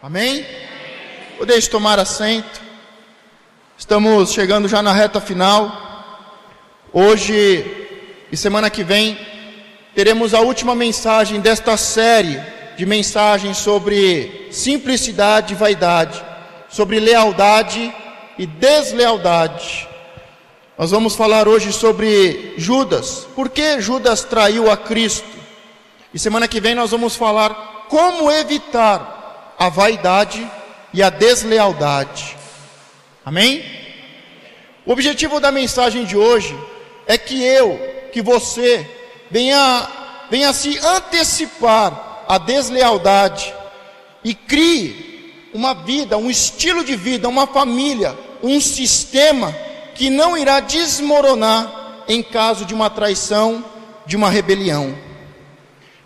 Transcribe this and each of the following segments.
Amém? Podeis tomar assento. Estamos chegando já na reta final. Hoje e semana que vem teremos a última mensagem desta série de mensagens sobre simplicidade e vaidade, sobre lealdade e deslealdade. Nós vamos falar hoje sobre Judas. Por que Judas traiu a Cristo? E semana que vem nós vamos falar como evitar a vaidade e a deslealdade. Amém? O objetivo da mensagem de hoje é que você venha se antecipar à deslealdade e crie uma vida, um estilo de vida, uma família, um sistema que não irá desmoronar em caso de uma traição, de uma rebelião.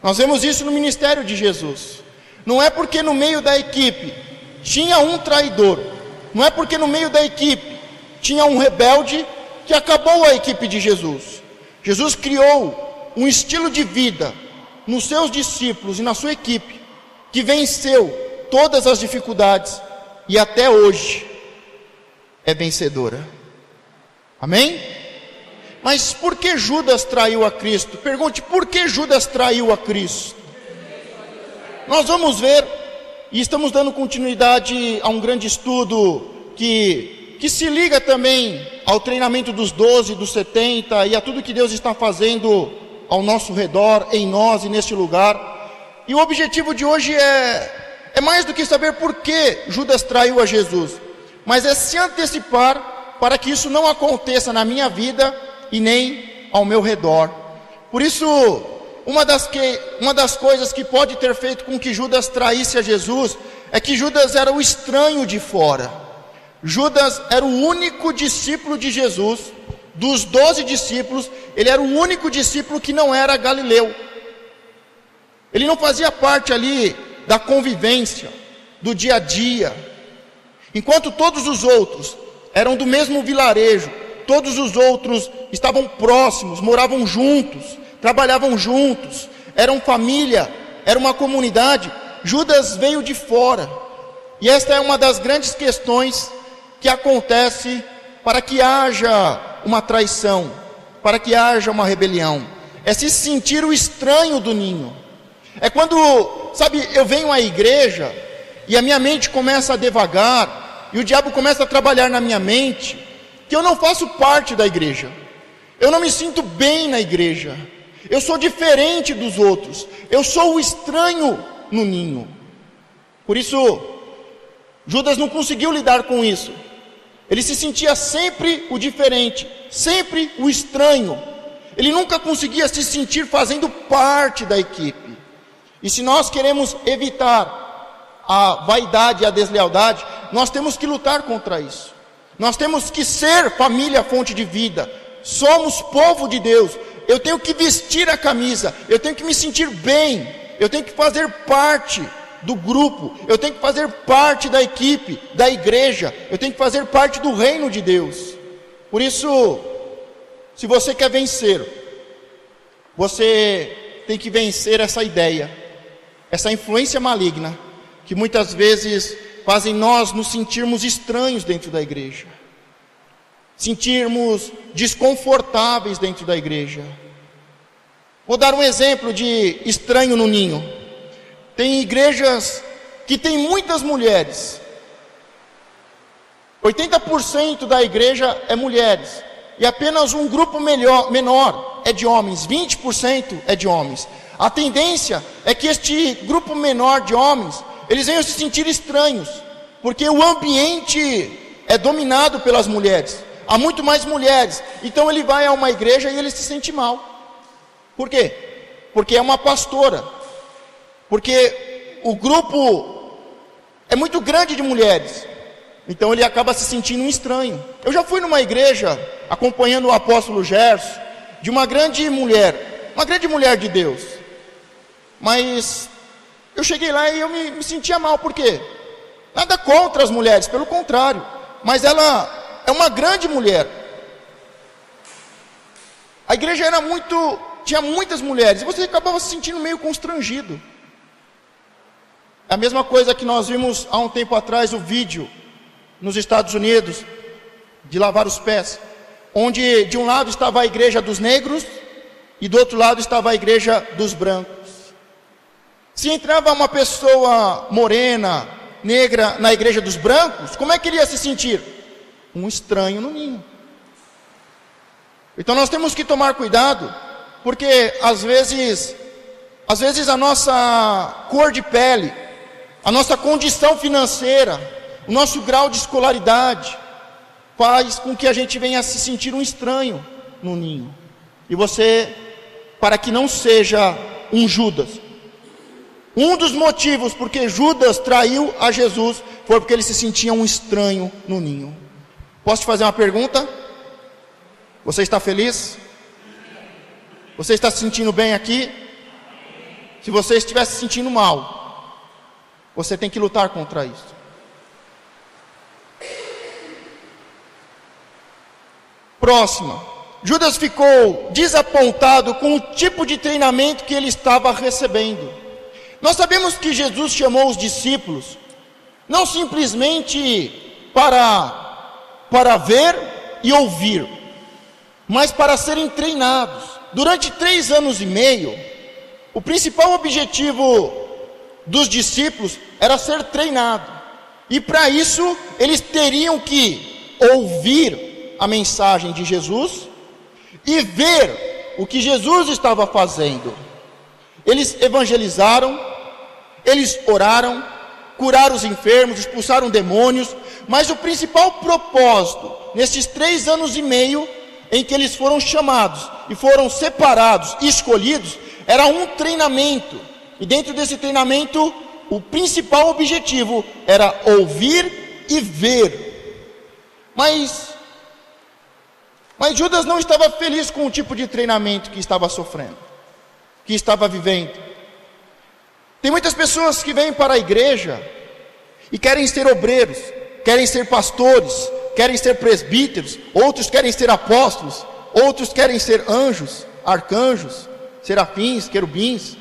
Nós vemos isso no ministério de Jesus. Não é porque no meio da equipe tinha um traidor, não é porque no meio da equipe tinha um rebelde que acabou a equipe de Jesus. Jesus criou um estilo de vida nos seus discípulos e na sua equipe que venceu todas as dificuldades e até hoje é vencedora. Amém? Mas por que Judas traiu a Cristo? Pergunte, por que Judas traiu a Cristo? Nós vamos ver, e estamos dando continuidade a um grande estudo que se liga também ao treinamento dos 12, dos 70 e a tudo que Deus está fazendo ao nosso redor, em nós e neste lugar. E o objetivo de hoje é mais do que saber por que Judas traiu a Jesus, mas é se antecipar para que isso não aconteça na minha vida e nem ao meu redor. Por isso, uma das coisas que pode ter feito com que Judas traísse a Jesus é que Judas era o estranho de fora. Judas era o único discípulo de Jesus, dos 12 discípulos, ele era o único discípulo que não era galileu. Ele não fazia parte ali da convivência, do dia a dia. Enquanto todos os outros eram do mesmo vilarejo, todos os outros estavam próximos, moravam juntos, trabalhavam juntos, eram família, era uma comunidade. Judas veio de fora. E esta é uma das grandes questões que acontece para que haja uma traição, para que haja uma rebelião. É se sentir o estranho do ninho. É quando, eu venho à igreja e a minha mente começa a devagar e o diabo começa a trabalhar na minha mente que eu não faço parte da igreja. Eu não me sinto bem na igreja. Eu sou diferente dos outros. Eu sou o estranho no ninho. Por isso, Judas não conseguiu lidar com isso. Ele se sentia sempre o diferente, sempre o estranho. Ele nunca conseguia se sentir fazendo parte da equipe. E se nós queremos evitar a vaidade e a deslealdade, nós temos que lutar contra isso. Nós temos que ser família, fonte de vida. Somos povo de Deus. Eu tenho que vestir a camisa, eu tenho que me sentir bem, eu tenho que fazer parte do grupo, eu tenho que fazer parte da equipe, da igreja, eu tenho que fazer parte do reino de Deus. Por isso, se você quer vencer, você tem que vencer essa ideia, essa influência maligna, que muitas vezes fazem nós nos sentirmos estranhos dentro da igreja, sentirmos desconfortáveis dentro da igreja. Vou dar um exemplo de estranho no ninho. Tem igrejas que tem muitas mulheres. 80% da igreja é mulheres. E apenas um grupo menor é de homens. 20% é de homens. A tendência é que este grupo menor de homens, eles venham se sentir estranhos, porque o ambiente é dominado pelas mulheres. Há muito mais mulheres. Então ele vai a uma igreja e ele se sente mal. Por quê? Porque é uma pastora. Porque o grupo é muito grande de mulheres. Então ele acaba se sentindo um estranho. Eu já fui numa igreja, acompanhando o apóstolo Gerson, de uma grande mulher de Deus. Mas eu cheguei lá e eu me sentia mal. Por quê? Nada contra as mulheres, pelo contrário. Mas ela é uma grande mulher. A igreja tinha muitas mulheres, e você acabava se sentindo meio constrangido. É a mesma coisa que nós vimos há um tempo atrás o vídeo nos Estados Unidos de lavar os pés, onde de um lado estava a igreja dos negros e do outro lado estava a igreja dos brancos. Se entrava uma pessoa morena, negra na igreja dos brancos, como é que ele ia se sentir? Um estranho no ninho. Então nós temos que tomar cuidado, porque às vezes a nossa cor de pele, a nossa condição financeira, o nosso grau de escolaridade faz com que a gente venha a se sentir um estranho no ninho. E você, para que não seja um Judas, um dos motivos porque Judas traiu a Jesus foi porque ele se sentia um estranho no ninho. Posso te fazer uma pergunta? Você está feliz? Você está se sentindo bem aqui? Se você estiver se sentindo mal, você tem que lutar contra isso. Próxima. Judas ficou desapontado com o tipo de treinamento que ele estava recebendo. Nós sabemos que Jesus chamou os discípulos não simplesmente para ver e ouvir, mas para serem treinados. Durante 3 anos e meio, o principal objetivo dos discípulos era ser treinado. E para isso, eles teriam que ouvir a mensagem de Jesus e ver o que Jesus estava fazendo. Eles evangelizaram, eles oraram, curaram os enfermos, expulsaram demônios, mas o principal propósito, nesses 3 anos e meio, em que eles foram chamados, e foram separados, e escolhidos, era um treinamento, e dentro desse treinamento, o principal objetivo era ouvir e ver. Mas Judas não estava feliz com o tipo de treinamento que estava sofrendo, que estava vivendo. Tem muitas pessoas que vêm para a igreja e querem ser obreiros, querem ser pastores, querem ser presbíteros, outros querem ser apóstolos, outros querem ser anjos, arcanjos, serafins, querubins.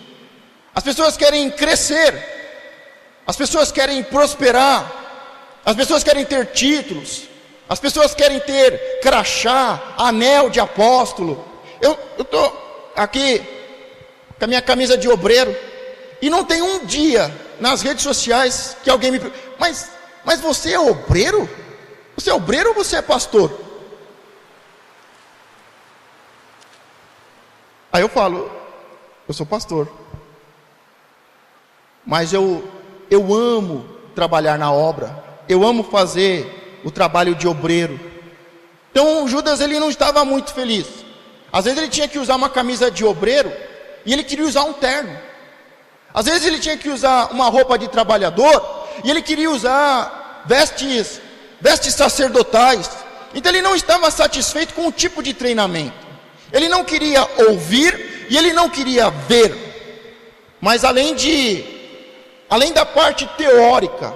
As pessoas querem crescer, as pessoas querem prosperar, as pessoas querem ter títulos, as pessoas querem ter crachá, anel de apóstolo. Eu estou aqui com a minha camisa de obreiro, e não tem um dia nas redes sociais que alguém me pergunta, mas você é obreiro? Você é obreiro ou você é pastor? Aí eu falo, eu sou pastor, mas eu amo trabalhar na obra, eu amo fazer o trabalho de obreiro. Então Judas, ele não estava muito feliz. Às vezes ele tinha que usar uma camisa de obreiro e ele queria usar um terno. Às vezes ele tinha que usar uma roupa de trabalhador e ele queria usar vestes sacerdotais. Então ele não estava satisfeito com o tipo de treinamento. Ele não queria ouvir e ele não queria ver. Mas além da parte teórica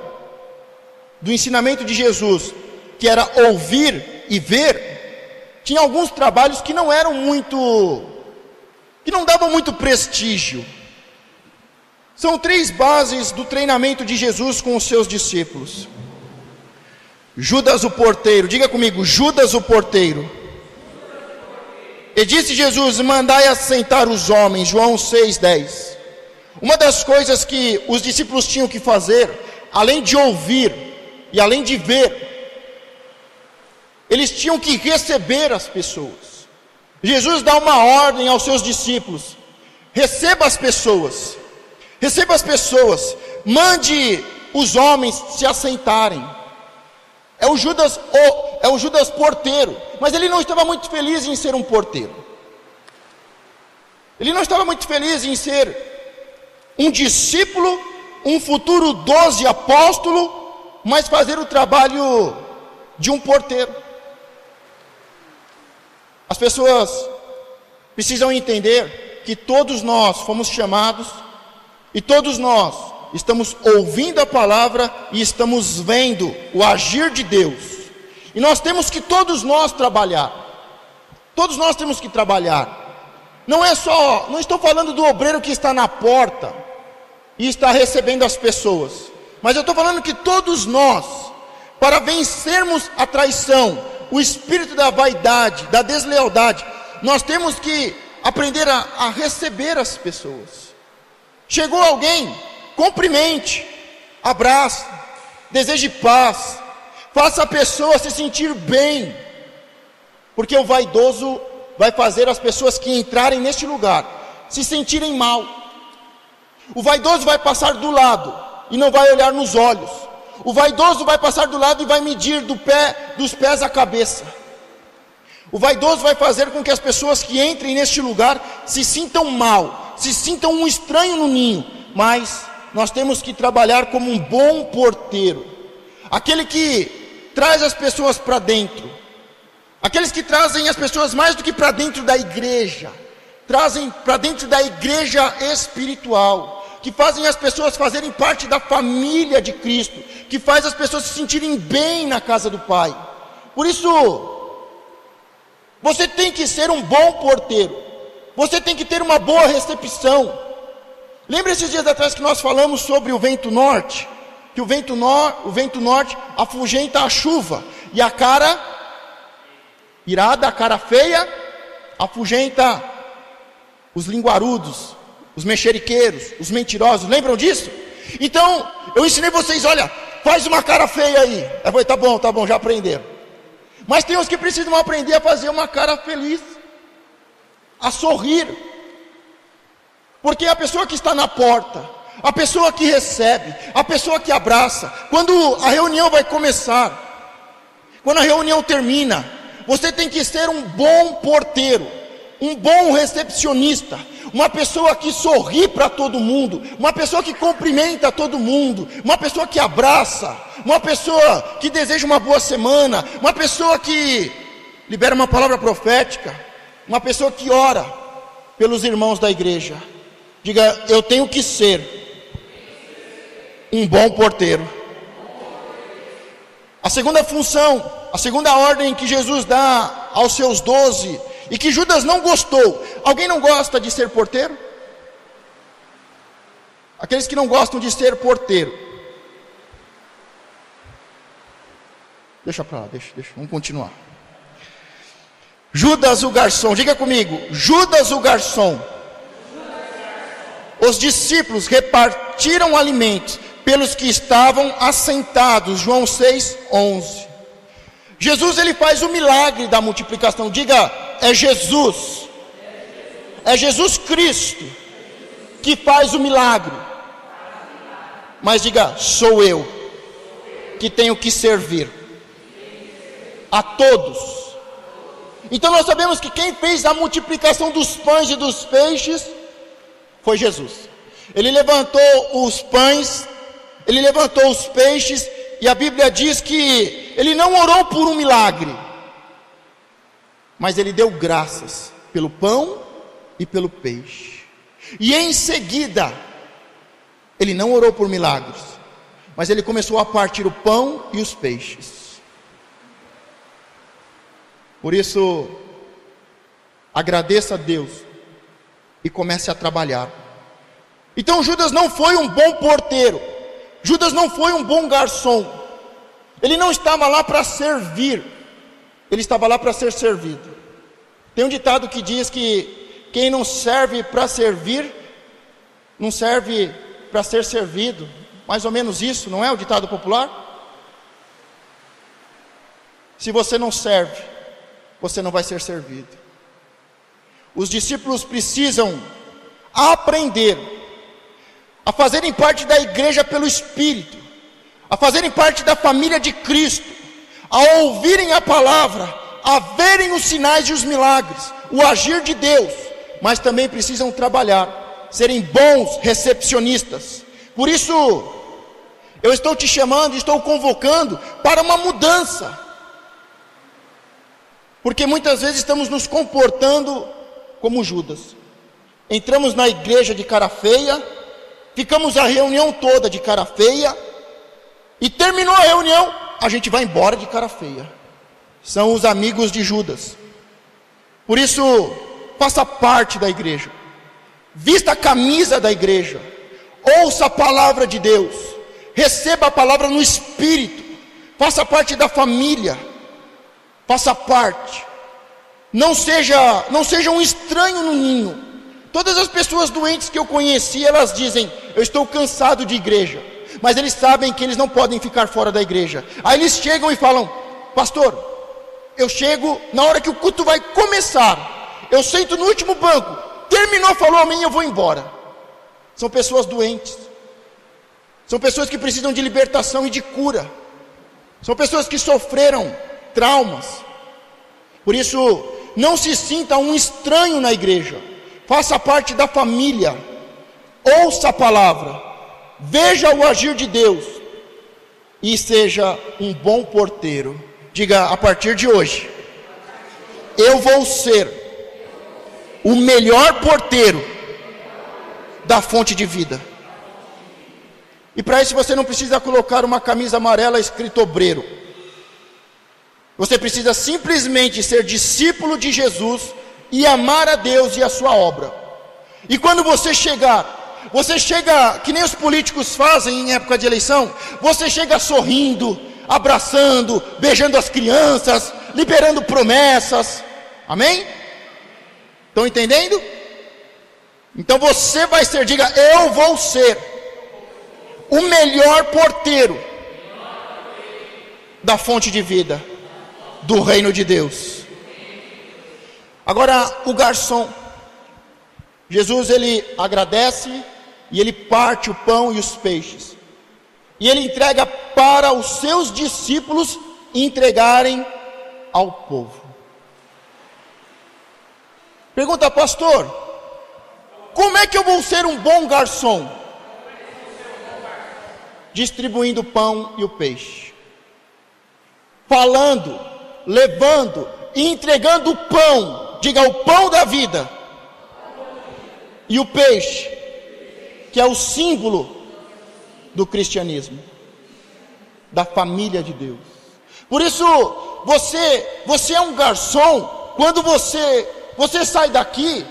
do ensinamento de Jesus, que era ouvir e ver, tinha alguns trabalhos que não davam muito prestígio. São 3 bases do treinamento de Jesus com os seus discípulos. Judas o porteiro, diga comigo, Judas o porteiro. E disse Jesus, mandai assentar os homens, João 6:10. Uma das coisas que os discípulos tinham que fazer, além de ouvir e além de ver, eles tinham que receber as pessoas. Jesus dá uma ordem aos seus discípulos: receba as pessoas, mande os homens se assentarem. É o Judas porteiro, mas ele não estava muito feliz em ser um porteiro. Ele não estava muito feliz em ser um discípulo, um futuro 12 apóstolo, mas fazer o trabalho de um porteiro. As pessoas precisam entender que todos nós fomos chamados e todos nós estamos ouvindo a palavra e estamos vendo o agir de Deus. E nós temos que todos nós trabalhar. Todos nós temos que trabalhar. Não estou falando do obreiro que está na porta. e está recebendo as pessoas. Mas eu estou falando que todos nós, para vencermos a traição, o espírito da vaidade, da deslealdade, nós temos que aprender a receber as pessoas. Chegou alguém, cumprimente, abrace, deseje paz, faça a pessoa se sentir bem, porque o vaidoso vai fazer as pessoas que entrarem neste lugar se sentirem mal. O vaidoso vai passar do lado e não vai olhar nos olhos. O vaidoso vai passar do lado e vai medir dos pés à cabeça. O vaidoso vai fazer com que as pessoas que entrem neste lugar se sintam mal, se sintam um estranho no ninho. Mas nós temos que trabalhar como um bom porteiro, aquele que traz as pessoas para dentro, aqueles que trazem as pessoas mais do que para dentro da igreja, trazem para dentro da igreja espiritual, que fazem as pessoas fazerem parte da família de Cristo, que faz as pessoas se sentirem bem na casa do Pai. Por isso, você tem que ser um bom porteiro, você tem que ter uma boa recepção. Lembra esses dias atrás que nós falamos sobre o vento norte? Que o vento norte afugenta a chuva, e a cara irada, a cara feia, afugenta os linguarudos, os mexeriqueiros, os mentirosos. Lembram disso? Então, eu ensinei vocês, olha, faz uma cara feia aí. Eu falei, tá bom, já aprenderam. Mas tem uns que precisam aprender a fazer uma cara feliz, a sorrir. Porque a pessoa que está na porta, a pessoa que recebe, a pessoa que abraça, quando a reunião vai começar, quando a reunião termina, você tem que ser um bom porteiro, um bom recepcionista, uma pessoa que sorri para todo mundo, uma pessoa que cumprimenta todo mundo, uma pessoa que abraça, uma pessoa que deseja uma boa semana, uma pessoa que libera uma palavra profética, uma pessoa que ora pelos irmãos da igreja. Diga, eu tenho que ser um bom porteiro. A segunda função, a segunda ordem que Jesus dá aos seus 12, e que Judas não gostou. Alguém não gosta de ser porteiro? Aqueles que não gostam de ser porteiro. Deixa para lá, deixa, vamos continuar. Judas o garçom, diga comigo, Judas o garçom. Os discípulos repartiram alimentos pelos que estavam assentados, João 6:11. Jesus, ele faz o milagre da multiplicação. Diga, é Jesus Cristo que faz o milagre. Mas diga, sou eu que tenho que servir a todos. Então nós sabemos que quem fez a multiplicação dos pães e dos peixes foi Jesus. Ele levantou os pães, ele levantou os peixes, e a Bíblia diz que ele não orou por um milagre, mas ele deu graças pelo pão e pelo peixe. E em seguida, ele não orou por milagres, mas ele começou a partir o pão e os peixes. Por isso, agradeça a Deus e comece a trabalhar. Então Judas não foi um bom porteiro, Judas não foi um bom garçom. Ele não estava lá para servir, ele estava lá para ser servido. Tem um ditado que diz que quem não serve para servir, não serve para ser servido. Mais ou menos isso, não é o ditado popular? Se você não serve, você não vai ser servido. Os discípulos precisam aprender a fazerem parte da igreja pelo Espírito, a fazerem parte da família de Cristo, a ouvirem a palavra, a verem os sinais e os milagres, o agir de Deus, mas também precisam trabalhar, serem bons recepcionistas. Por isso, eu estou te chamando, estou convocando para uma mudança, porque muitas vezes estamos nos comportando como Judas. Entramos na igreja de cara feia, ficamos a reunião toda de cara feia, e terminou a reunião, a gente vai embora de cara feia. São os amigos de Judas. Por isso, faça parte da igreja, vista a camisa da igreja, ouça a palavra de Deus, receba a palavra no Espírito, faça parte da família, faça parte, não seja um estranho no ninho. Todas as pessoas doentes que eu conheci, elas dizem: eu estou cansado de igreja, mas eles sabem que eles não podem ficar fora da igreja. Aí eles chegam e falam: pastor, eu chego na hora que o culto vai começar, eu sento no último banco, terminou, falou amém, eu vou embora. São pessoas doentes, são pessoas que precisam de libertação e de cura, são pessoas que sofreram traumas. Por isso, não se sinta um estranho na igreja, faça parte da família, ouça a palavra, veja o agir de Deus e seja um bom porteiro. Diga: a partir de hoje, eu vou ser o melhor porteiro da fonte de vida. E para isso você não precisa colocar uma camisa amarela escrito obreiro. Você precisa simplesmente ser discípulo de Jesus e amar a Deus e a sua obra. E quando você chega que nem os políticos fazem em época de eleição, você chega sorrindo, abraçando, beijando as crianças, liberando promessas. Amém? Estão entendendo? Então você vai ser, diga: eu vou ser o melhor porteiro da fonte de vida do reino de Deus. Agora, o garçom, Jesus, ele agradece e ele parte o pão e os peixes, e ele entrega para os seus discípulos entregarem ao povo. Pergunta: pastor, como é que eu vou ser um bom garçom? Distribuindo o pão e o peixe, falando, levando e entregando o pão. Diga: o pão da vida. E o peixe, que é o símbolo do cristianismo, da família de Deus. Por isso, você é um garçom. Quando você sai daqui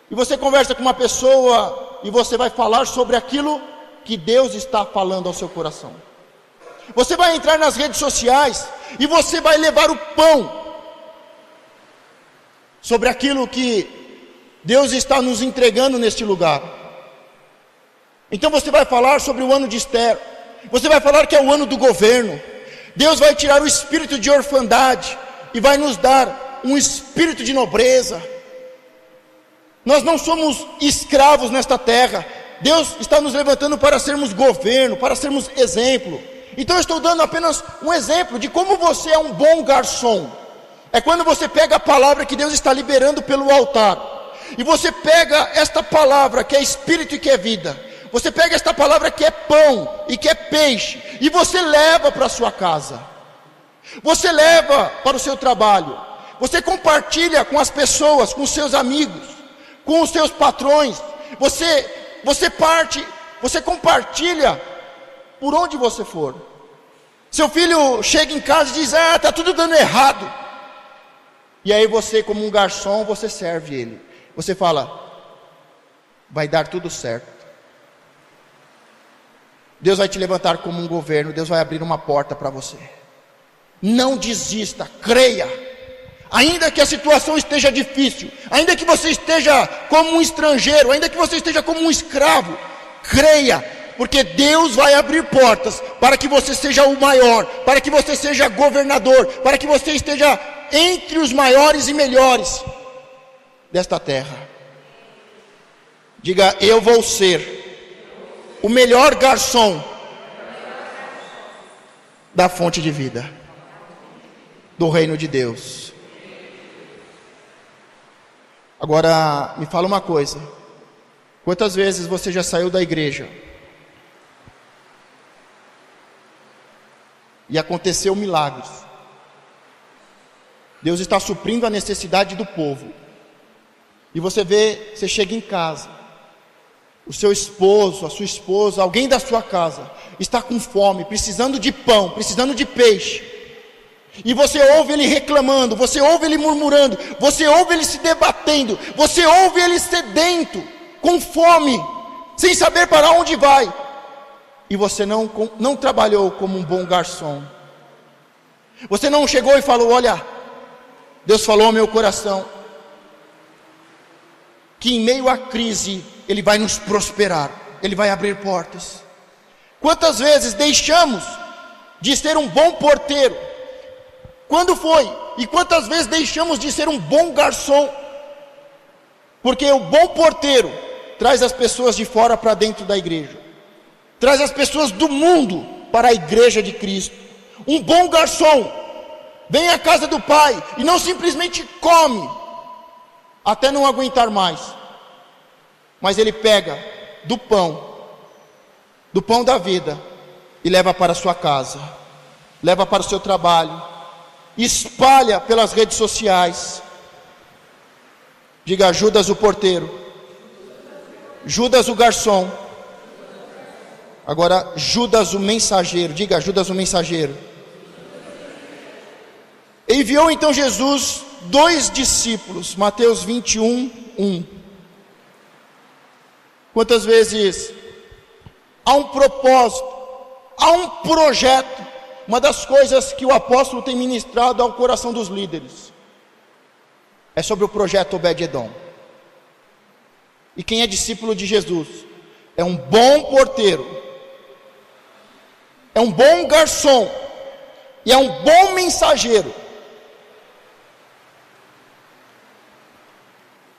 e você conversa com uma pessoa e você vai falar sobre aquilo que Deus está falando ao seu coração. Você vai entrar nas redes sociais e você vai levar o pão sobre aquilo que Deus está nos entregando neste lugar. Então você vai falar sobre o ano de Esther, você vai falar que é o ano do governo. Deus vai tirar o espírito de orfandade e vai nos dar um espírito de nobreza. Nós não somos escravos nesta terra. Deus está nos levantando para sermos governo, para sermos exemplo. Então eu estou dando apenas um exemplo de como você é um bom garçom. É quando você pega a palavra que Deus está liberando pelo altar, e você pega esta palavra que é espírito e que é vida, você pega esta palavra que é pão e que é peixe, e você leva para a sua casa, você leva para o seu trabalho, você compartilha com as pessoas, com os seus amigos, com os seus patrões, você compartilha por onde você for. Seu filho chega em casa e diz: está tudo dando errado. E aí você, como um garçom, você serve ele. Você fala: vai dar tudo certo. Deus vai te levantar como um governo. Deus vai abrir uma porta para você. Não desista, creia. Ainda que a situação esteja difícil, ainda que você esteja como um estrangeiro, ainda que você esteja como um escravo, creia, porque Deus vai abrir portas para que você seja o maior, para que você seja governador, para que você esteja entre os maiores e melhores desta terra. Diga: eu vou ser o melhor garçom da fonte de vida do reino de Deus. Agora, me fala uma coisa: quantas vezes você já saiu da igreja e aconteceu milagres? Deus está suprindo a necessidade do povo, e você chega em casa, o seu esposo, a sua esposa, alguém da sua casa está com fome, precisando de pão, precisando de peixe, e você ouve ele reclamando, você ouve ele murmurando, você ouve ele se debatendo, você ouve ele sedento, com fome, sem saber para onde vai, e você não trabalhou como um bom garçom. Você não chegou e falou: olha, Deus falou ao meu coração que em meio à crise Ele vai nos prosperar, Ele vai abrir portas. Quantas vezes deixamos de ser um bom porteiro? Quando foi? E quantas vezes deixamos de ser um bom garçom? Porque o bom porteiro traz as pessoas de fora para dentro da igreja, traz as pessoas do mundo para a igreja de Cristo. Um bom garçom vem à casa do Pai e não simplesmente come até não aguentar mais, mas ele pega do pão da vida e leva para a sua casa, leva para o seu trabalho, espalha pelas redes sociais. Diga: Judas o porteiro, Judas o garçom, agora Judas o mensageiro. Diga: Judas o mensageiro. Enviou então Jesus 2 discípulos, Mateus 21, 1. Quantas vezes há um propósito, há um projeto. Uma das coisas que o apóstolo tem ministrado ao coração dos líderes é sobre o projeto Obed-Edom. E quem é discípulo de Jesus é um bom porteiro, é um bom garçom e é um bom mensageiro.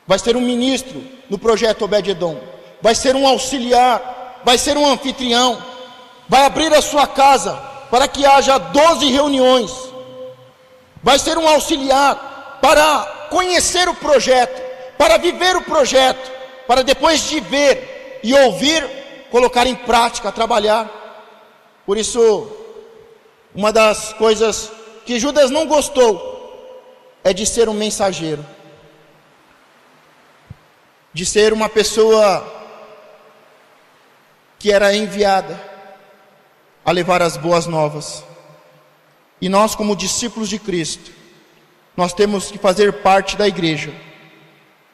Vai ser um ministro no projeto Obed-Edom, vai ser um auxiliar, vai ser um anfitrião, vai abrir a sua casa para que haja 12 reuniões, vai ser um auxiliar para conhecer o projeto, para viver o projeto, para depois de ver e ouvir, colocar em prática, trabalhar. Por isso, uma das coisas que Judas não gostou é de ser um mensageiro, de ser uma pessoa que era enviada a levar as boas novas. E nós, como discípulos de Cristo, nós temos que fazer parte da igreja,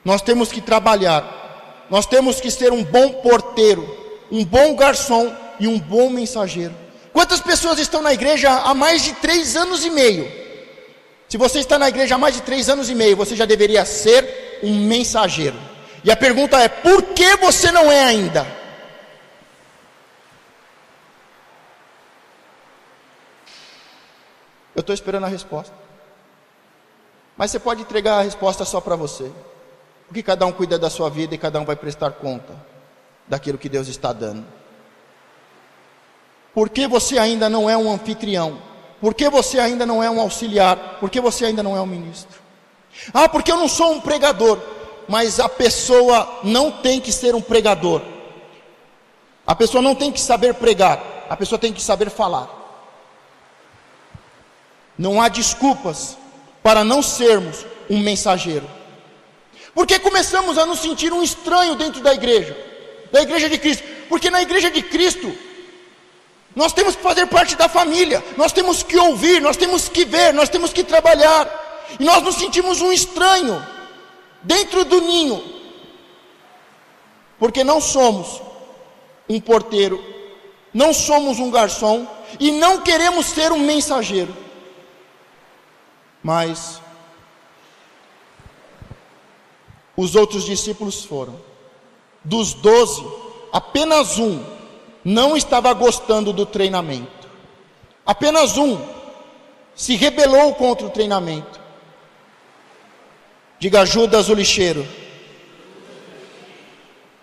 nós temos que trabalhar, nós temos que ser um bom porteiro, um bom garçom e um bom mensageiro. Quantas pessoas estão na igreja há mais de 3 anos e meio? Se você está na igreja há mais de 3 anos e meio, você já deveria ser um mensageiro. E a pergunta é: por que você não é ainda? Eu estou esperando a resposta. Mas você pode entregar a resposta só para você. Porque cada um cuida da sua vida e cada um vai prestar conta daquilo que Deus está dando. Por que você ainda não é um anfitrião? Por que você ainda não é um auxiliar? Por que você ainda não é um ministro? Ah, porque eu não sou um pregador. Mas a pessoa não tem que ser um pregador. A pessoa não tem que saber pregar. A pessoa tem que saber falar. Não há desculpas para não sermos um mensageiro. Porque começamos a nos sentir um estranho dentro da igreja de Cristo. Porque na igreja de Cristo nós temos que fazer parte da família, nós temos que ouvir, nós temos que ver, nós temos que trabalhar. E nós nos sentimos um estranho dentro do ninho, porque não somos um porteiro, não somos um garçom e não queremos ser um mensageiro. Mas os outros discípulos foram. Dos 12, apenas um não estava gostando do treinamento. Apenas um se rebelou contra o treinamento. Diga: Judas o lixeiro.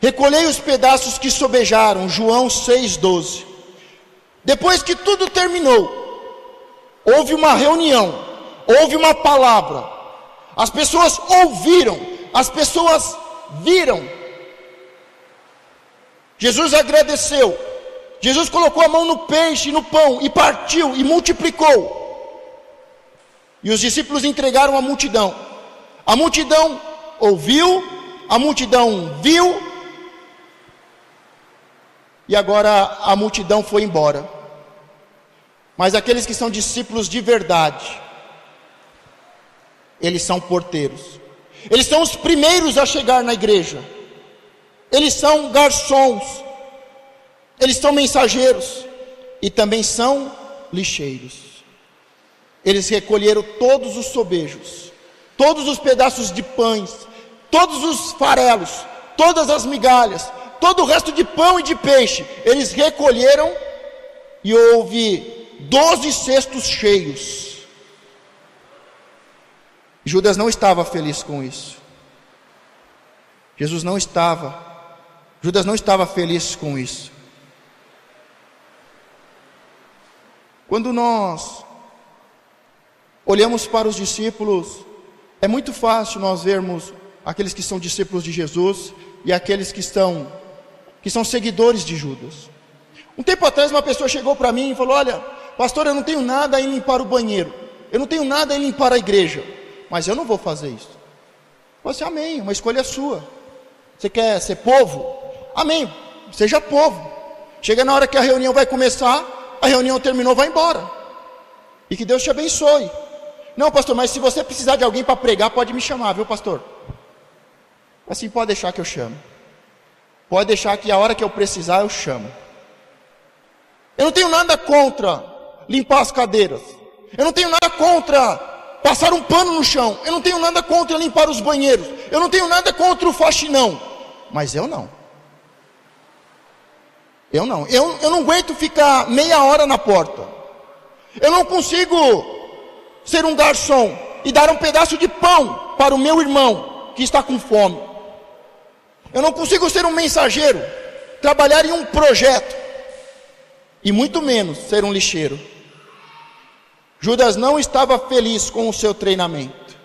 Recolhei os pedaços que sobejaram. João 6,12. Depois que tudo terminou, houve uma reunião, houve uma palavra. As pessoas ouviram, as pessoas viram. Jesus agradeceu. Jesus colocou a mão no peixe e no pão e partiu e multiplicou. E os discípulos entregaram à multidão. A multidão ouviu, a multidão viu, e agora a multidão foi embora. Mas aqueles que são discípulos de verdade, eles são porteiros. Eles são os primeiros a chegar na igreja. eles são garçons, eles são mensageiros e também são lixeiros. Eles recolheram todos os sobejos, todos os pedaços de pães, todos os farelos, todas as migalhas, todo o resto de pão e de peixe, eles recolheram, e houve 12 cestos cheios. Judas não estava feliz com isso. Judas não estava feliz com isso. Quando nós olhamos para os discípulos, é muito fácil nós vermos aqueles que são discípulos de Jesus e aqueles que são seguidores de Judas. Um tempo atrás uma pessoa chegou para mim e falou: olha, pastor, eu não tenho nada em limpar o banheiro, eu não tenho nada em limpar a igreja, mas eu não vou fazer isso. Eu falei assim: amém, uma escolha sua. Você quer ser povo? Amém, seja povo. Chega na hora que a reunião vai começar, a reunião terminou, vai embora. E que Deus te abençoe. Não, pastor, mas se você precisar de alguém para pregar, pode me chamar, viu, pastor? Assim, pode deixar que eu chamo. Pode deixar que a hora que eu precisar, eu chamo. Eu não tenho nada contra limpar as cadeiras. Eu não tenho nada contra passar um pano no chão. Eu não tenho nada contra limpar os banheiros. Eu não tenho nada contra o faxinão. Mas eu não. Eu não aguento ficar meia hora na porta. Eu não consigo ser um garçom e dar um pedaço de pão para o meu irmão que está com fome. Eu não consigo ser um mensageiro, trabalhar em um projeto, e muito menos ser um lixeiro. Judas não estava feliz com o seu treinamento.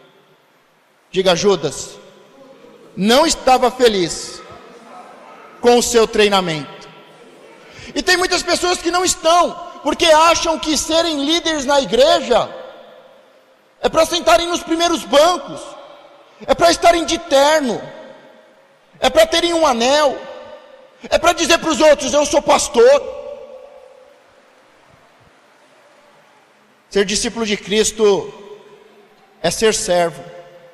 Diga: Judas não estava feliz com o seu treinamento. E tem muitas pessoas que não estão, porque acham que serem líderes na igreja é para sentarem nos primeiros bancos, é para estarem de terno, é para terem um anel, é para dizer para os outros: eu sou pastor. Ser discípulo de Cristo é ser servo,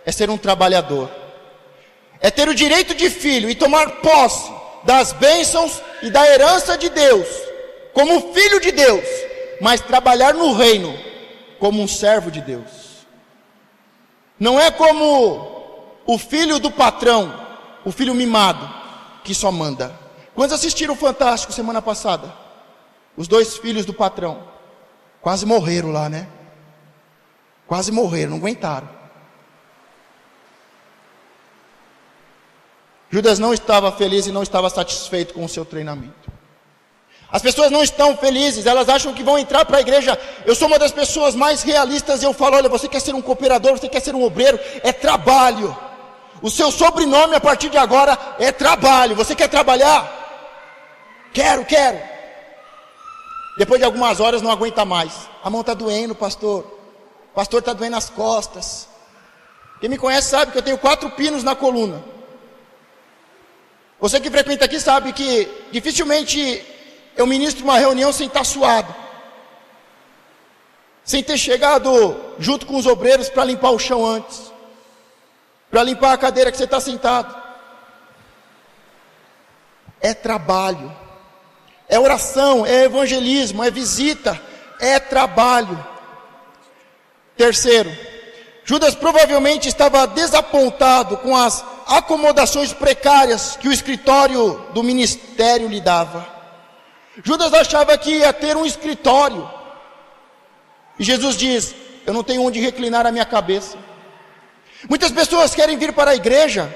é ser um trabalhador, é ter o direito de filho e tomar posse das bênçãos e da herança de Deus, como filho de Deus, mas trabalhar no reino como um servo de Deus. Não é como o filho do patrão, o filho mimado, que só manda. Quantos assistiram o Fantástico semana passada? Os 2 filhos do patrão quase morreram lá, né? Quase morreram, não aguentaram. Judas não estava feliz e não estava satisfeito com o seu treinamento. As pessoas não estão felizes, elas acham que vão entrar para a igreja. Eu sou uma das pessoas mais realistas e eu falo: olha, você quer ser um cooperador, você quer ser um obreiro, é trabalho. O seu sobrenome a partir de agora é trabalho. Você quer trabalhar? Quero. Depois de algumas horas não aguenta mais. A mão está doendo, pastor. Pastor, está doendo as costas. Quem me conhece sabe que eu tenho 4 pinos na coluna. Você que frequenta aqui sabe que dificilmente eu ministro uma reunião sem estar suado, sem ter chegado junto com os obreiros para limpar o chão antes, para limpar a cadeira que você está sentado. É trabalho, é oração, é evangelismo, é visita, é trabalho. Terceiro, Judas provavelmente estava desapontado com as acomodações precárias que o escritório do ministério lhe dava. Judas achava que ia ter um escritório, e Jesus diz: eu não tenho onde reclinar a minha cabeça. Muitas pessoas querem vir para a igreja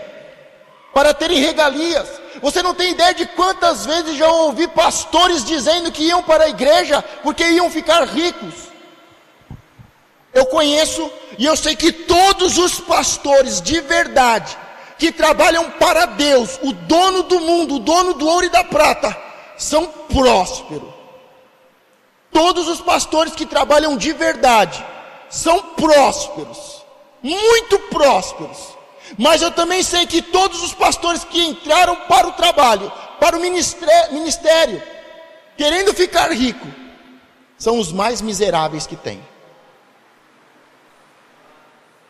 para terem regalias. Você não tem ideia de quantas vezes já ouvi pastores dizendo que iam para a igreja porque iam ficar ricos. Eu conheço e eu sei que todos os pastores de verdade, que trabalham para Deus, o dono do mundo, o dono do ouro e da prata, são prósperos. Todos os pastores que trabalham de verdade são prósperos, muito prósperos. Mas eu também sei que todos os pastores que entraram para o trabalho, para o ministério, querendo ficar rico, são os mais miseráveis que tem.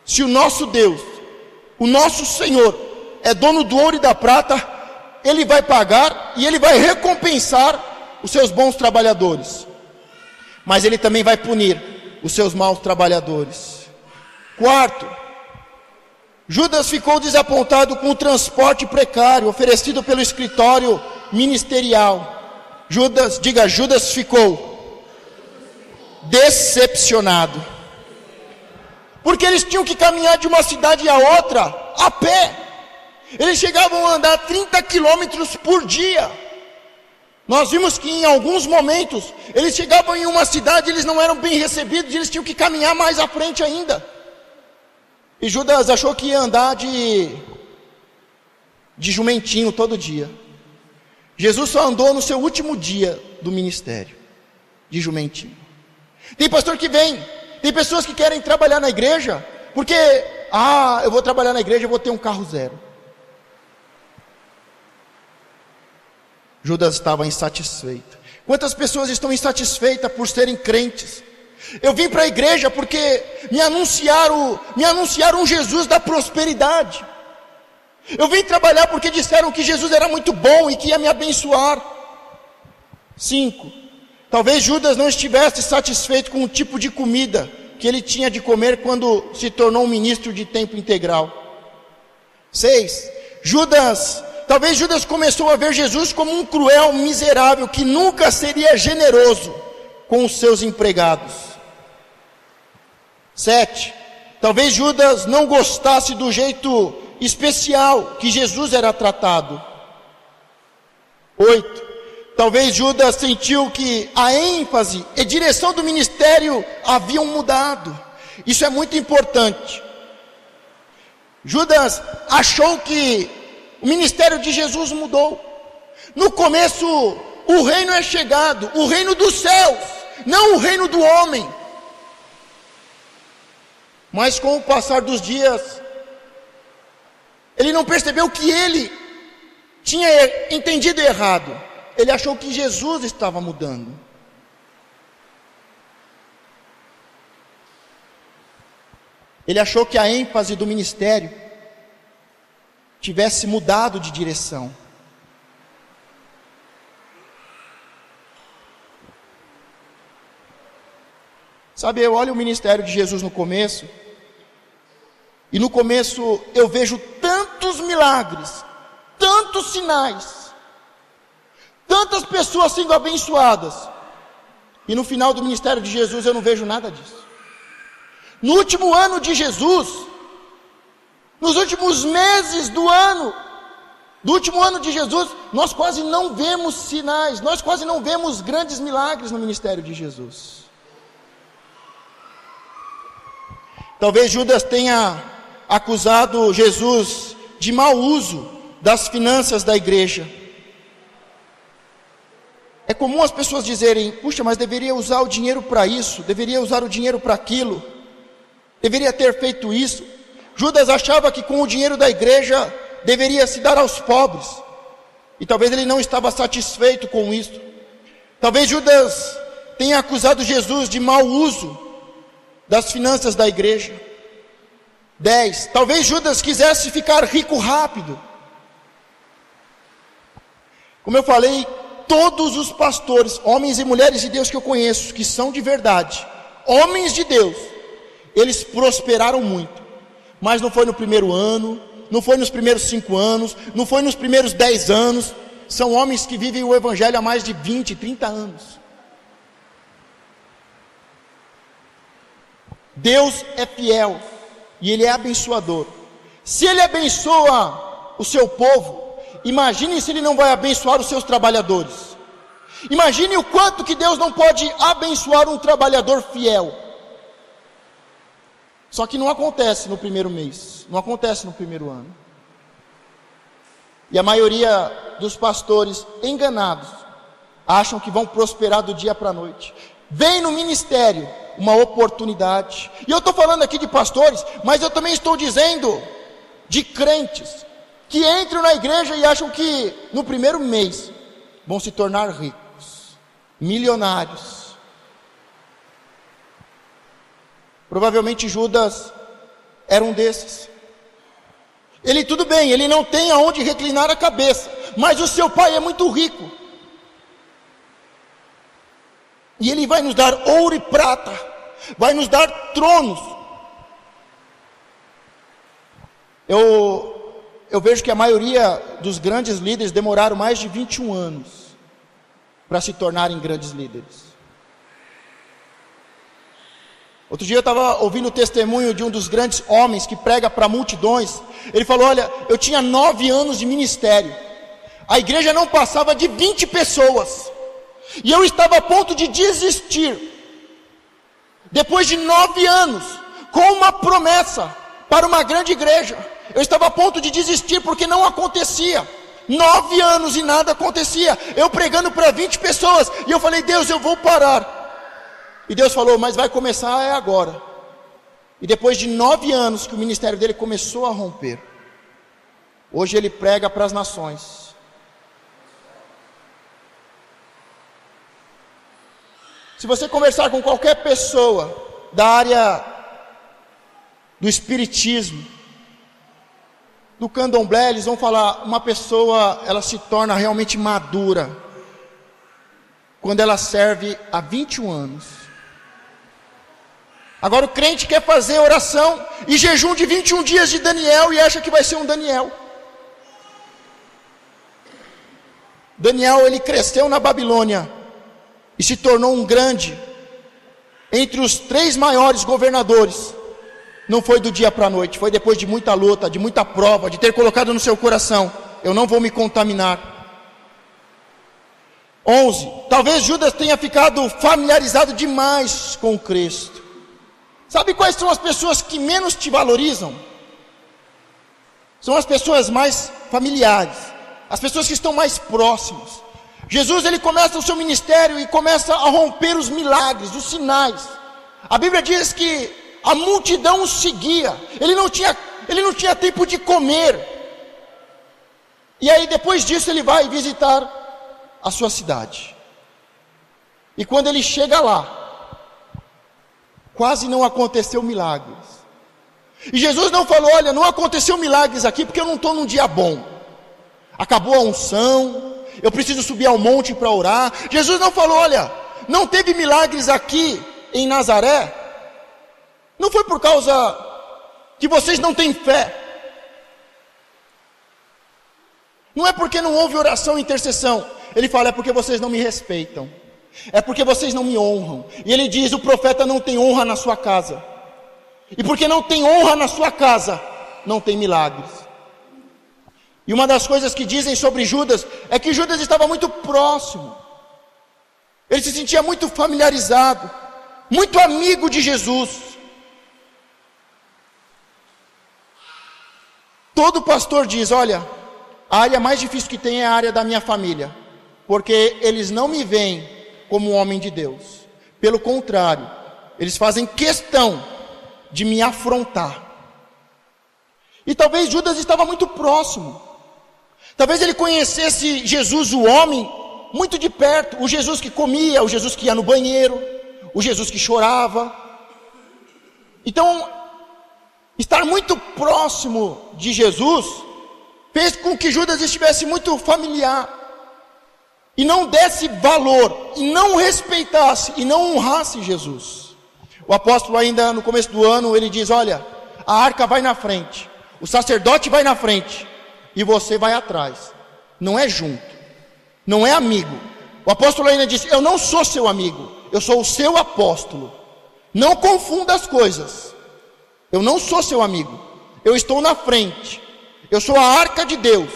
Se o nosso Deus, o nosso Senhor, é dono do ouro e da prata, ele vai pagar e ele vai recompensar os seus bons trabalhadores, mas ele também vai punir os seus maus trabalhadores. Quarto, Judas ficou desapontado com o transporte precário oferecido pelo escritório ministerial. Judas ficou decepcionado, porque eles tinham que caminhar de uma cidade a outra a pé. Eles chegavam a andar 30 quilômetros por dia. Nós vimos que em alguns momentos eles chegavam em uma cidade, eles não eram bem recebidos, eles tinham que caminhar mais à frente ainda. E Judas achou que ia andar de jumentinho todo dia. Jesus só andou no seu último dia do ministério, de jumentinho. Tem pastor que vem, tem pessoas que querem trabalhar na igreja, porque, eu vou trabalhar na igreja, eu vou ter um carro zero. Judas estava insatisfeito. Quantas pessoas estão insatisfeitas por serem crentes? Eu vim para a igreja porque me anunciaram um Jesus da prosperidade. Eu vim trabalhar porque disseram que Jesus era muito bom e que ia me abençoar. 5. Talvez Judas não estivesse satisfeito com o tipo de comida que ele tinha de comer quando se tornou um ministro de tempo integral. 6. Talvez Judas começou a ver Jesus como um cruel miserável que nunca seria generoso com os seus empregados. 7. Talvez Judas não gostasse do jeito especial que Jesus era tratado. 8. Talvez Judas sentiu que a ênfase e direção do ministério haviam mudado. Isso é muito importante. Judas achou que o ministério de Jesus mudou. No começo, o reino é chegado, o reino dos céus, não o reino do homem. Mas com o passar dos dias, ele não percebeu que ele tinha entendido errado. Ele achou que Jesus estava mudando. Ele achou que a ênfase do ministério tivesse mudado de direção. Sabe, eu olho o ministério de Jesus no começo, e no começo eu vejo tantos milagres, tantos sinais, tantas pessoas sendo abençoadas, e no final do ministério de Jesus eu não vejo nada disso. No último ano de Jesus, nos últimos meses do último ano de Jesus, nós quase não vemos sinais, nós quase não vemos grandes milagres no ministério de Jesus. Talvez Judas tenha acusado Jesus de mau uso das finanças da igreja. É comum as pessoas dizerem: puxa, mas deveria usar o dinheiro para isso, deveria usar o dinheiro para aquilo, deveria ter feito isso. Judas achava que com o dinheiro da igreja deveria se dar aos pobres, e talvez ele não estava satisfeito com isso. Talvez Judas tenha acusado Jesus de mau uso das finanças da igreja. 10. Talvez Judas quisesse ficar rico rápido. Como eu falei, todos os pastores, homens e mulheres de Deus que eu conheço, que são de verdade, homens de Deus, eles prosperaram muito. Mas não foi no primeiro ano, não foi nos primeiros 5 anos, não foi nos primeiros 10 anos. São homens que vivem o evangelho há mais de 20, 30 anos. Deus é fiel e Ele é abençoador. Se Ele abençoa o seu povo, imagine se Ele não vai abençoar os seus trabalhadores. Imagine o quanto que Deus não pode abençoar um trabalhador fiel. Só que não acontece no primeiro mês, não acontece no primeiro ano. E a maioria dos pastores enganados acham que vão prosperar do dia para a noite. Vem no ministério uma oportunidade, e eu estou falando aqui de pastores, mas eu também estou dizendo de crentes, que entram na igreja e acham que no primeiro mês vão se tornar ricos, milionários. Provavelmente Judas era um desses. Ele, tudo bem, ele não tem aonde reclinar a cabeça, mas o seu Pai é muito rico. E Ele vai nos dar ouro e prata, vai nos dar tronos. Eu vejo que a maioria dos grandes líderes demoraram mais de 21 anos para se tornarem grandes líderes. Outro dia eu estava ouvindo o testemunho de um dos grandes homens que prega para multidões. Ele falou: olha, eu tinha 9 anos de ministério, a igreja não passava de 20 pessoas, e eu estava a ponto de desistir. Depois de 9 anos, com uma promessa para uma grande igreja, eu estava a ponto de desistir porque não acontecia. 9 anos e nada acontecia, eu pregando para 20 pessoas, e eu falei: Deus, eu vou parar. E Deus falou: mas vai começar é agora. E depois de 9 anos que o ministério dele começou a romper, hoje ele prega para as nações. Se você conversar com qualquer pessoa da área do espiritismo, do candomblé, eles vão falar: uma pessoa, ela se torna realmente madura quando ela serve há 21 anos. Agora o crente quer fazer oração e jejum de 21 dias de Daniel e acha que vai ser um Daniel. Daniel, ele cresceu na Babilônia e se tornou um grande, entre os 3 maiores governadores. Não foi do dia para a noite, foi depois de muita luta, de muita prova, de ter colocado no seu coração: eu não vou me contaminar. 11. Talvez Judas tenha ficado familiarizado demais com Cristo. Sabe quais são as pessoas que menos te valorizam? São as pessoas mais familiares, as pessoas que estão mais próximas. Jesus, ele começa o seu ministério e começa a romper os milagres, os sinais. A Bíblia diz que a multidão o seguia, ele não tinha tempo de comer. E aí depois disso ele vai visitar a sua cidade. E quando ele chega lá, quase não aconteceu milagres. E Jesus não falou: olha, não aconteceu milagres aqui porque eu não estou num dia bom. Acabou a unção, eu preciso subir ao monte para orar. Jesus não falou: olha, não teve milagres aqui em Nazaré, não foi por causa que vocês não têm fé. Não é porque não houve oração e intercessão. Ele fala: é porque vocês não me respeitam, é porque vocês não me honram. E ele diz: o profeta não tem honra na sua casa. E porque não tem honra na sua casa, não tem milagres. E uma das coisas que dizem sobre Judas é que Judas estava muito próximo. Ele se sentia muito familiarizado, muito amigo de Jesus. Todo pastor diz: olha, a área mais difícil que tem é a área da minha família, porque eles não me veem como um homem de Deus. Pelo contrário, eles fazem questão de me afrontar. E talvez Judas estava muito próximo. Talvez ele conhecesse Jesus, o homem, muito de perto. O Jesus que comia, o Jesus que ia no banheiro, o Jesus que chorava. Então, estar muito próximo de Jesus fez com que Judas estivesse muito familiar e não desse valor, e não respeitasse, e não honrasse Jesus. O apóstolo, ainda no começo do ano, ele diz: olha, a arca vai na frente, o sacerdote vai na frente, e você vai atrás. Não é junto, não é amigo. O apóstolo ainda diz: eu não sou seu amigo, eu sou o seu apóstolo. Não confunda as coisas. Eu não sou seu amigo, eu estou na frente, eu sou a arca de Deus.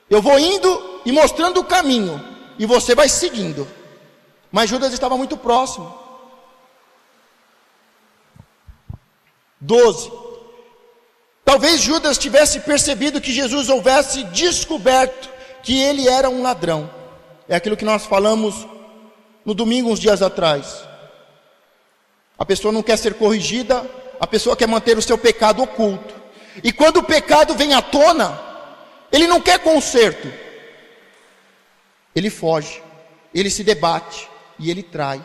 Eu vou indo e mostrando o caminho, e você vai seguindo. Mas Judas estava muito próximo. 12. Talvez Judas tivesse percebido que Jesus houvesse descoberto que ele era um ladrão. É aquilo que nós falamos no domingo, uns dias atrás. A pessoa não quer ser corrigida, a pessoa quer manter o seu pecado oculto. E quando o pecado vem à tona, ele não quer conserto. Ele foge, ele se debate e ele trai.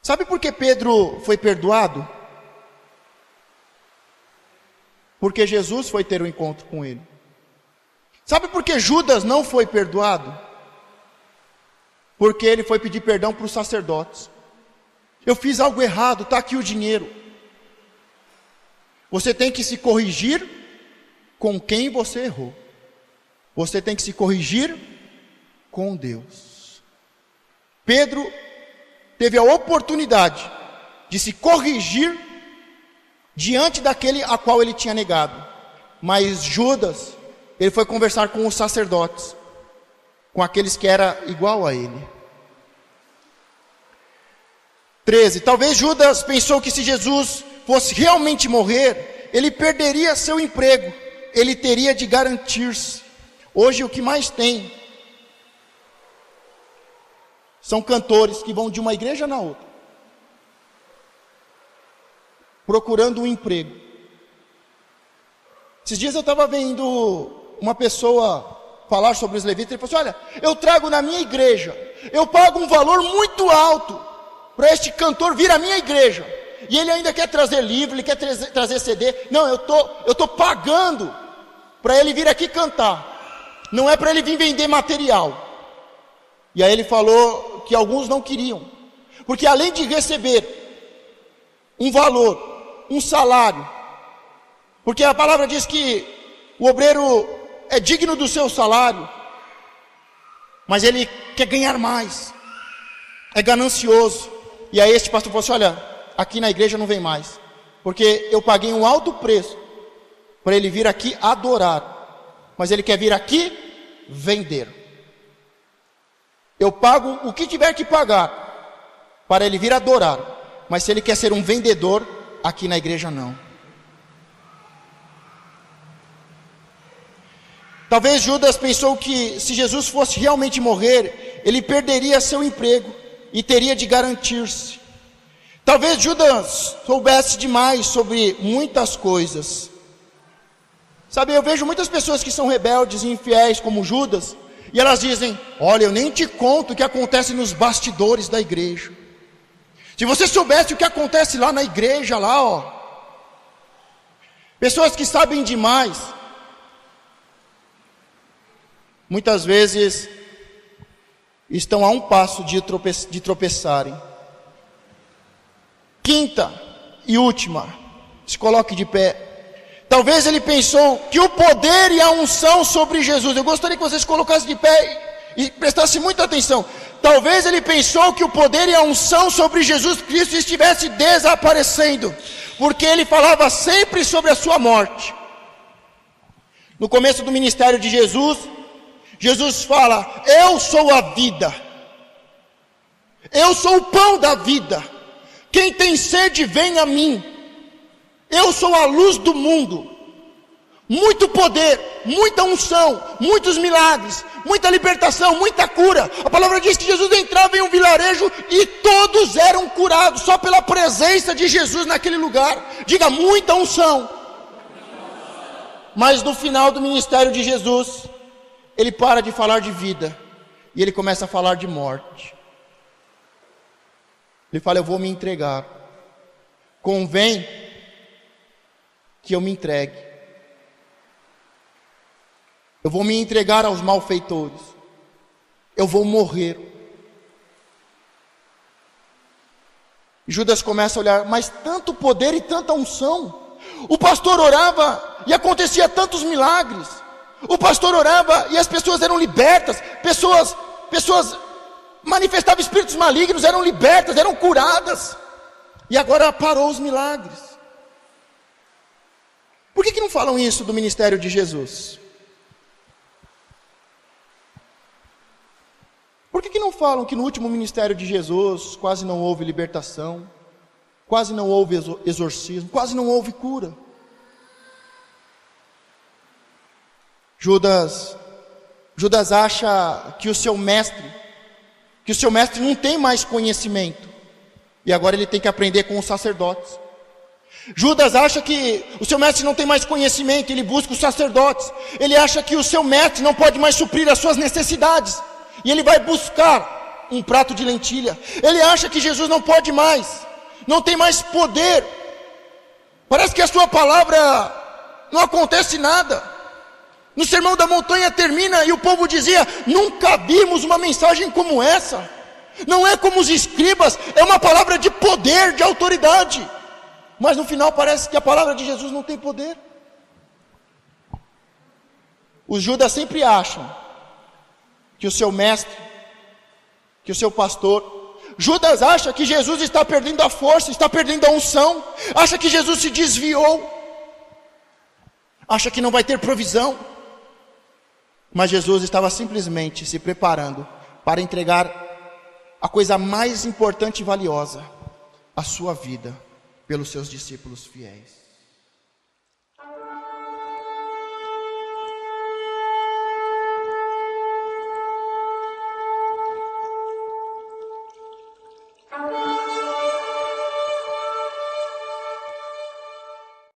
Sabe por que Pedro foi perdoado? Porque Jesus foi ter um encontro com ele. Sabe por que Judas não foi perdoado? Porque ele foi pedir perdão para os sacerdotes. Eu fiz algo errado, está aqui o dinheiro. Você tem que se corrigir com quem você errou. Você tem que se corrigir com Deus. Pedro teve a oportunidade de se corrigir diante daquele a qual ele tinha negado. Mas Judas, ele foi conversar com os sacerdotes, com aqueles que eram igual a ele. 13. Talvez Judas pensou que se Jesus fosse realmente morrer, ele perderia seu emprego, ele teria de garantir-se. Hoje o que mais tem são cantores que vão de uma igreja na outra, procurando um emprego. Esses dias eu estava vendo uma pessoa falar sobre os levitas, ele falou assim: olha, eu trago na minha igreja, eu pago um valor muito alto para este cantor vir à minha igreja, e ele ainda quer trazer livro, ele quer trazer CD. Não, eu tô pagando para ele vir aqui cantar, não é para ele vir vender material. E aí ele falou que alguns não queriam, porque além de receber um valor, um salário, porque a palavra diz que o obreiro é digno do seu salário, mas ele quer ganhar mais, é ganancioso. E aí este pastor falou assim: olha, aqui na igreja não vem mais, porque eu paguei um alto preço para ele vir aqui adorar, mas ele quer vir aqui vender. Eu pago o que tiver que pagar para ele vir adorar, mas se ele quer ser um vendedor, aqui na igreja não. Talvez Judas pensou que se Jesus fosse realmente morrer, ele perderia seu emprego e teria de garantir-se. Talvez Judas soubesse demais sobre muitas coisas. Sabe, eu vejo muitas pessoas que são rebeldes e infiéis como Judas, e elas dizem: olha, eu nem te conto o que acontece nos bastidores da igreja. Se você soubesse o que acontece lá na igreja, lá, ó. Pessoas que sabem demais, muitas vezes estão a um passo de tropeçarem. Quinta e última, se coloque de pé. Talvez ele pensou que o poder e a unção sobre Jesus, eu gostaria que vocês colocassem de pé e prestassem muita atenção. Talvez ele pensou que o poder e a unção sobre Jesus Cristo estivesse desaparecendo, porque ele falava sempre sobre a sua morte. No começo do ministério de Jesus, Jesus fala: eu sou a vida, eu sou o pão da vida, quem tem sede vem a mim, eu sou a luz do mundo. Muito poder, muita unção, muitos milagres, muita libertação, muita cura. A palavra diz que Jesus entrava em um vilarejo e todos eram curados, só pela presença de Jesus naquele lugar. Diga: muita unção. Mas no final do ministério de Jesus, ele para de falar de vida e ele começa a falar de morte. Ele fala: eu vou me entregar, convém que eu me entregue, eu vou me entregar aos malfeitores, eu vou morrer. E Judas começa a olhar: mas tanto poder e tanta unção, o pastor orava e acontecia tantos milagres, o pastor orava e as pessoas eram libertas, pessoas manifestavam espíritos malignos, eram libertas, eram curadas, e agora parou os milagres. Por que não falam isso do ministério de Jesus? Por que não falam que no último ministério de Jesus quase não houve libertação, quase não houve exorcismo, quase não houve cura? Judas acha que o seu mestre não tem mais conhecimento, e agora ele tem que aprender com os sacerdotes. Judas acha que o seu mestre não tem mais conhecimento, ele busca os sacerdotes. Ele acha que o seu mestre não pode mais suprir as suas necessidades, e ele vai buscar um prato de lentilha. Ele acha que Jesus não pode mais, não tem mais poder. Parece que a sua palavra não acontece nada, No Sermão da Montanha termina e o povo dizia: nunca vimos uma mensagem como essa. Não é como os escribas, é uma palavra de poder, de autoridade. Mas no final parece que a palavra de Jesus não tem poder. Os judas sempre acham que o seu mestre, que o seu pastor, Judas acha que Jesus está perdendo a força, está perdendo a unção, acha que Jesus se desviou, acha que não vai ter provisão. Mas Jesus estava simplesmente se preparando para entregar a coisa mais importante e valiosa, a sua vida, pelos seus discípulos fiéis.